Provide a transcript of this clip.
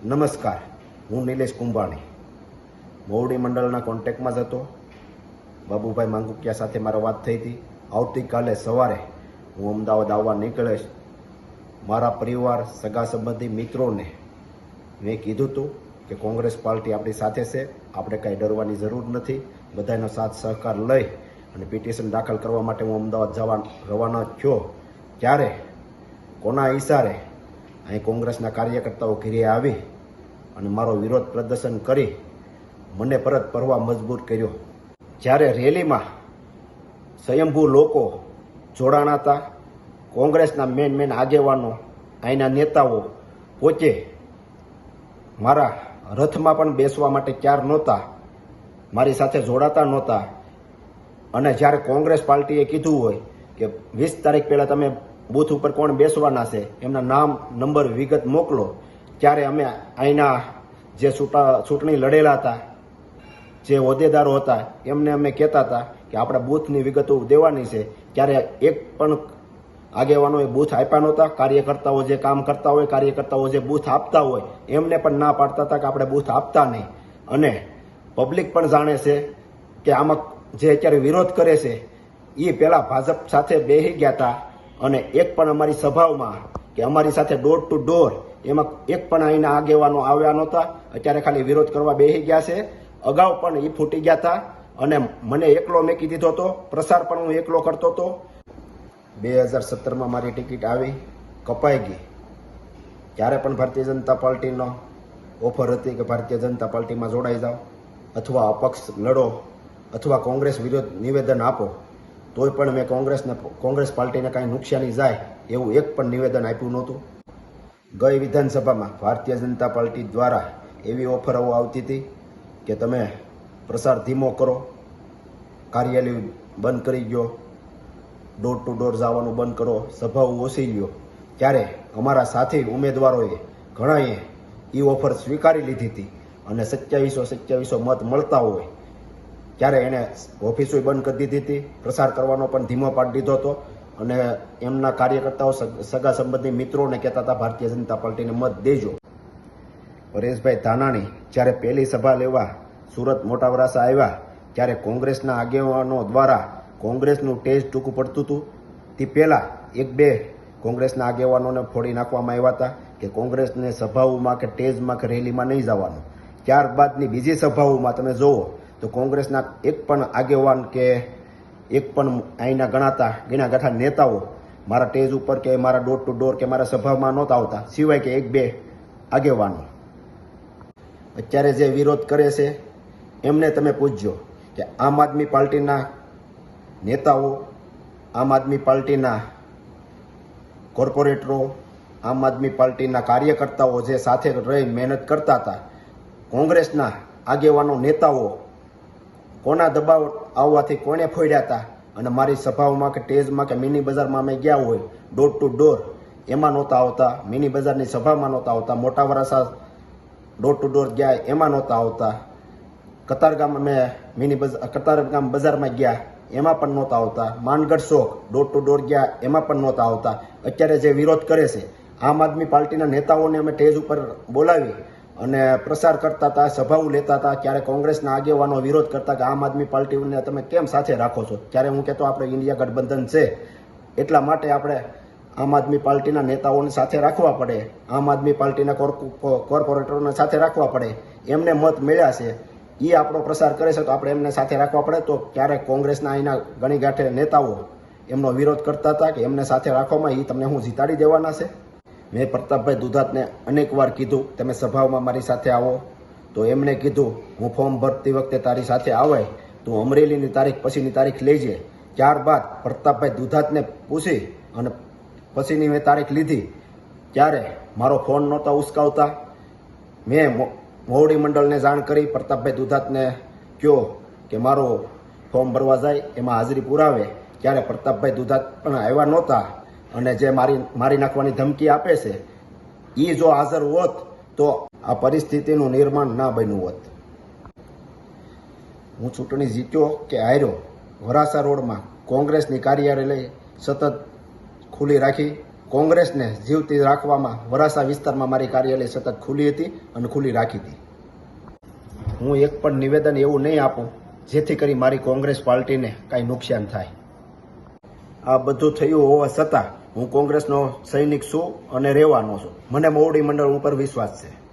નમસ્કાર, હું નિલેશ કુંભાણી મોવડી મંડળના કોન્ટેક્ટમાં જ હતો. બાબુભાઈ માંગુકિયા સાથે મારો વાત થઈ હતી. આવતીકાલે સવારે હું અમદાવાદ આવવા નીકળીશ. મારા પરિવાર, સગા સંબંધી, મિત્રોને મેં કીધું હતું કે કોંગ્રેસ પાર્ટી આપણી સાથે છે, આપણે કાંઈ ડરવાની જરૂર નથી. બધાનો સાથ સહકાર લઈ અને પિટિશન દાખલ કરવા માટે હું અમદાવાદ રવાના થયો. ત્યારે કોના ઈશારે અહીં કોંગ્રેસના કાર્યકર્તાઓ ઘેરે આવી અને મારો વિરોધ પ્રદર્શન કરી મને પરત ફરવા મજબૂર કર્યો. જ્યારે રેલીમાં સ્વયંભૂ લોકો જોડાણા હતા, કોંગ્રેસના મેન આગેવાનો, અહીંના નેતાઓ પોતે મારા રથમાં પણ બેસવા માટે તૈયાર નહોતા, મારી સાથે જોડાતા નહોતા. અને જ્યારે કોંગ્રેસ પાર્ટીએ કીધું હોય કે 20 તારીખ પહેલાં તમે બૂથ ઉપર કોણ બેસવાના છે, એમના નામ, નંબર, વિગત મોકલો, ત્યારે અમે અહીંના જે ચૂંટણી લડેલા હતા, જે હોદ્દેદારો હતા, એમને અમે કહેતા હતા કે આપણે બૂથની વિગતો દેવાની છે. ત્યારે એક પણ આગેવાનોએ બૂથ આપ્યા નહોતા. કાર્યકર્તાઓ જે કામ કરતા હોય, કાર્યકર્તાઓ જે બૂથ આપતા હોય, એમને પણ ના પાડતા હતા કે આપણે બૂથ આપતા નહીં. અને પબ્લિક પણ જાણે છે કે આમાં જે અત્યારે વિરોધ કરે છે એ પહેલાં ભાજપ સાથે બેસી ગયા હતા અને એક પણ અમારી સભાઓમાં કે અમારી સાથે ડોર ટુ ડોર એમાં એક પણ અહીંના આગેવાનો આવ્યા નહોતા. અત્યારે ખાલી વિરોધ કરવા બેસી ગયા છે. અગાઉ પણ એ ફૂટી ગયા હતા અને મને એકલો મેકી દીધો હતો. પ્રસાર પણ હું એકલો કરતો હતો. 2017માં મારી ટિકિટ આવી, કપાઈ ગઈ. ત્યારે પણ ભારતીય જનતા પાર્ટીનો ઓફર હતી કે ભારતીય જનતા પાર્ટીમાં જોડાઈ જાઓ અથવા અપક્ષ લડો અથવા કોંગ્રેસ વિરુદ્ધ નિવેદન આપો. તોય પણ મેં કોંગ્રેસ પાર્ટીને કાંઈ નુકસાની જાય એવું એક પણ નિવેદન આપ્યું નહોતું. ગઈ વિધાનસભામાં ભારતીય જનતા પાર્ટી દ્વારા એવી ઓફરો આવતી હતી કે તમે પ્રસાર ધીમો કરો, કાર્યાલય બંધ કરી ગયો, ડોર ટુ ડોર જવાનું બંધ કરો, સભાઓ ઓછી લ્યો. ત્યારે અમારા સાથી ઉમેદવારોએ ઘણાએ એ ઓફર સ્વીકારી લીધી હતી અને 2700 મત મળતા હોય ત્યારે એને ઓફિસો બંધ કરી દીધી હતી. પ્રસાર કરવાનો પણ ધીમો પાડી દીધો હતો અને એમના કાર્યકર્તાઓ, સગા સંબંધી મિત્રોને કહેતા હતા ભારતીય જનતા પાર્ટીને મત દેજો. પરેશભાઈ ધાનાણી જ્યારે પહેલી સભા લેવા સુરત મોટા વરાસા આવ્યા ત્યારે કોંગ્રેસના આગેવાનો દ્વારા કોંગ્રેસનું ટેજ ટૂંકું પડતું હતું. તે પહેલાં 1-2 કોંગ્રેસના આગેવાનોને ફોડી નાખવામાં આવ્યા હતા કે કોંગ્રેસને સભાઓમાં કે ટેજમાં કે રેલીમાં નહીં જવાનું. ત્યારબાદની બીજી સભાઓમાં તમે જુઓ તો કોંગ્રેસના એક પણ આગેવાન કે એક પણ અહીંના ગણા ગાંઠા નેતાઓ મારા ટેજ ઉપર કે મારા ડોર ટુ ડોર કે મારા સભામાં નહોતા આવતા, સિવાય કે 1-2 આગેવાનો. અત્યારે જે વિરોધ કરે છે એમને તમે પૂછજો કે આમ આદમી પાર્ટીના નેતાઓ, આમ આદમી પાર્ટીના કોર્પોરેટરો, આમ આદમી પાર્ટીના કાર્યકર્તાઓ જે સાથે રહી મહેનત કરતા હતા, કોંગ્રેસના આગેવાનો, નેતાઓ કોના દબાવ આવવાથી કોને ફોડ્યા હતા અને મારી સભાઓમાં કે ટેજમાં કે મિની બજારમાં અમે ગયા હોય, ડોર ટુ ડોર એમાં નહોતા આવતા, મિની બજારની સભામાં નહોતા આવતા, મોટા વરાસા ડોર ટુ ડોર ગયા એમાં નહોતા આવતા, કતારગામ અમે કતારગામ બજારમાં ગયા એમાં પણ નહોતા આવતા, માનગઢ ચોક ડોર ટુ ડોર ગયા એમાં પણ નહોતા આવતા. અત્યારે જે વિરોધ કરે છે આમ આદમી પાર્ટીના નેતાઓને અમે સ્ટેજ ઉપર બોલાવી અને પ્રસાર કરતા હતા, સભાઓ લેતા હતા. ત્યારે કોંગ્રેસના આગેવાનો વિરોધ કરતા કે આમ આદમી પાર્ટીને તમે કેમ સાથે રાખો છો? ત્યારે હું કહેતો આપણે ઇન્ડિયા ગઠબંધન છે એટલા માટે આપણે આમ આદમી પાર્ટીના નેતાઓને સાથે રાખવા પડે, આમ આદમી પાર્ટીના કોર્પોરેટરોને સાથે રાખવા પડે. એમને મત મળ્યા છે, એ આપણો પ્રસાર કરે છે તો આપણે એમને સાથે રાખવા પડે. તો ક્યારેક કોંગ્રેસના અહીંના ગણી ગાંઠે નેતાઓ એમનો વિરોધ કરતા હતા કે એમને સાથે રાખવામાં એ તમને હું જીતાડી દેવાના છે. મેં પ્રતાપભાઈ દુધાતને અનેક વાર કીધું તમે સભાઓમાં મારી સાથે આવો, તો એમણે કીધું હું ફોર્મ ભરતી વખતે તારી સાથે આવે તું અમરેલીની તારીખ પછીની તારીખ લેજે. ત્યારબાદ પ્રતાપભાઈ દુધાતને પૂછી અને પછીની મેં તારીખ લીધી. ત્યારે મારો ફોન નહોતા ઉસકાવતા. મેં મોવડી મંડળને જાણ કરી, પ્રતાપભાઈ દુધાતને કહ્યો કે મારો ફોર્મ ભરવા જાય એમાં હાજરી પુરાવે. ત્યારે પ્રતાપભાઈ દુધાત પણ આવ્યા નહોતા અને જે મારી નાખવાની ધમકી આપે છે એ જો હાજર હોત તો આ પરિસ્થિતિનું નિર્માણ ના બન્યું હોત. હું ચૂંટણી જીત્યો કે હાર્યો, વરાસા રોડમાં કોંગ્રેસની કાર્યાલય સતત ખુલ્લી રાખી, કોંગ્રેસને જીવતી રાખવામાં વરાસા વિસ્તારમાં મારી કાર્યાલય સતત ખુલ્લી હતી અને ખુલ્લી રાખી હતી. હું એક પણ નિવેદન એવું નહીં આપું જેથી કરી મારી કોંગ્રેસ પાર્ટીને કાંઈ નુકસાન થાય. આ બધું થયું હોવા છતાં હું કોંગ્રેસનો સૈનિક છું અને રહેવાનો છું. મને મોવડી મંડળ ઉપર વિશ્વાસ છે.